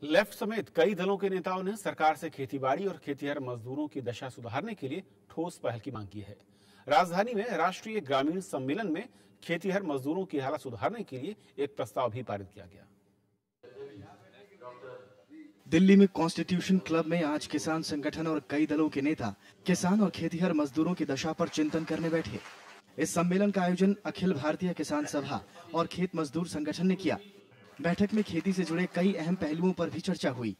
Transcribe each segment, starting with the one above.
Left समेत कई दलों के नेताओं ने सरकार से खेतीबाड़ी और खेतीहर मजदूरों की दशा सुधारने के लिए ठोस पहल की मांग की है। राजधानी में राष्ट्रीय ग्रामीण सम्मेलन में खेतीहर मजदूरों की हालत सुधारने के लिए एक प्रस्ताव भी पारित किया गया। दिल्ली में कॉन्स्टिट्यूशन क्लब में आज किसान संगठन और कई दलों के नेता किसान और खेतीहर मजदूरों की दशा पर चिंतन करने बैठे। इस सम्मेलन का आयोजन अखिल भारतीय किसान सभा और खेत मजदूर संगठन ने किया। बैठक में खेती से जुड़े कई अहम पहलुओं पर भी चर्चा हुई।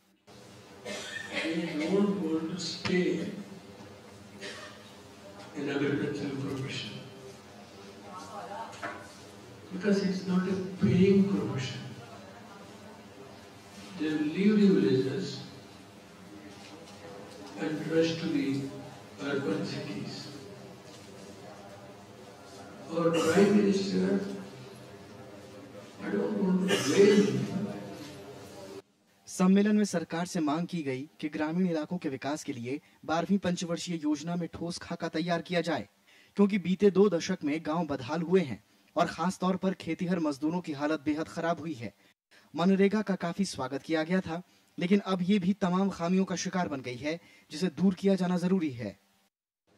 They will leave the villages and rush to the urban cities. Our Prime Minister, I don't want to blame him. सम्मेलन में सरकार से मांग की गई कि ग्रामीण इलाकों के विकास के लिए 12वीं पंचवर्षीय योजना में ठोस खाका तैयार किया जाए, क्योंकि बीते 2 दशक में गांव बदहाल हुए हैं और खास तौर पर खेतीहर मजदूरों की हालत बेहद खराब हुई है। मनरेगा का काफी स्वागत किया गया था, लेकिन अब ये भी तमाम खामियों का शिकार बन गई है, जिसे दूर किया जाना जरूरी है।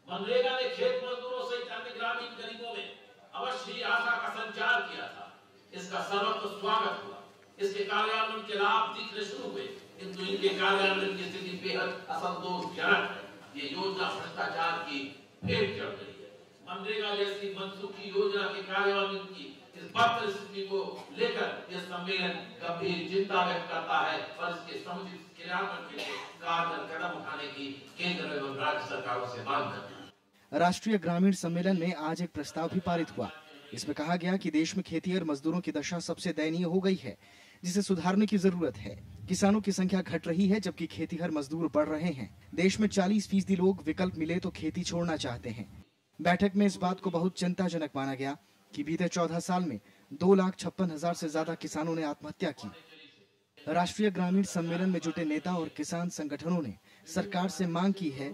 मनरेगा ने खेत मजदूरों सहित अन्य ग्रामीण गरीबों में अवश्य ही आशा का संचार किया था। इसका सर्वत्र स्वागत हुआ। इसके कार्यान्वयन के लाभ दिखने शुरू हुए, किंतु इनके कार्यान्वयन की स्थिति बेहद असंतोषजनक है। ये योजना भ्रष्टाचार की भेंट चढ़ गई है। मनरेगा जैसी मनसूखी योजना के कार्यान्वयन की इस बदतर स्थिति को लेकर यह सम्मेलन गंभीर चिंता व्यक्त करता है और इसके समुचित क्रियान्वयन के लिए कारगर कदम उठाने की केंद्र एवं राज्य सरकारों से मांग करता है। राष्ट्रीय ग्रामीण सम्मेलन में आज एक प्रस्ताव भी पारित हुआ। इसमें कहा गया कि देश में खेतीहर मजदूरों की दशा सबसे दयनीय हो गई है, जिसे सुधारने की जरूरत है। किसानों की संख्या घट रही है, जबकि खेतीहर मजदूर बढ़ रहे हैं। देश में 40% लोग विकल्प मिले तो खेती छोड़ना चाहते हैं। बैठक में इस बात को बहुत चिंताजनक माना गया कि बीते 14 साल में 2,56,000 से ज्यादा किसानों ने आत्महत्या की। राष्ट्रीय ग्रामीण सम्मेलन में जुटे नेता और किसान संगठनों ने सरकार से मांग की है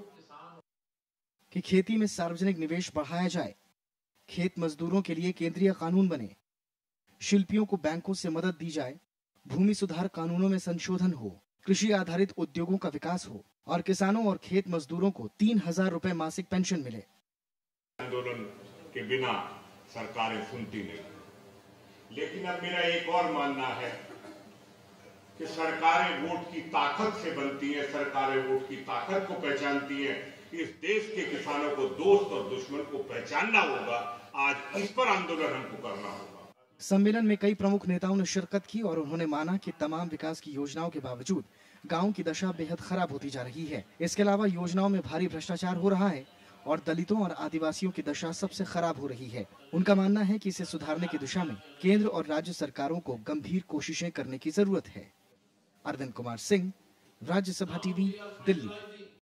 कि खेती में सार्वजनिक निवेश बढ़ाया जाए, खेत मजदूरों के लिए केंद्रीय कानून बने, शिल्पियों को बैंकों से मदद दी जाए, भूमि सुधार कानूनों में संशोधन हो, कृषि आधारित उद्योगों का विकास हो और किसानों और खेत मजदूरों को 3,000 रुपए मासिक पेंशन मिले। आंदोलन के बिना सरकारें सुनती नहीं, लेकिन अब मेरा एक और मानना है कि सरकारें वोट की ताकत से बनती हैं, सरकारें वोट की ताकत को पहचानती हैं। इस देश के किसानों को दोस्त और दुश्मन को पहचानना होगा। आज इस पर आंदोलन हमको करना होगा। सम्मेलन में कई प्रमुख नेताओं ने शिरकत की और उन्होंने माना कि तमाम विकास की योजनाओं के बावजूद गाँव की दशा बेहद खराब होती जा रही है। इसके अलावा योजनाओं में भारी भ्रष्टाचार हो रहा है और दलितों और आदिवासियों की दशा सबसे खराब हो रही है। उनका मानना है कि इसे सुधारने की दिशा में केंद्र और राज्य सरकारों को गंभीर कोशिशें करने की जरूरत है। अरविंद कुमार सिंह, राज्यसभा टीवी, दिल्ली।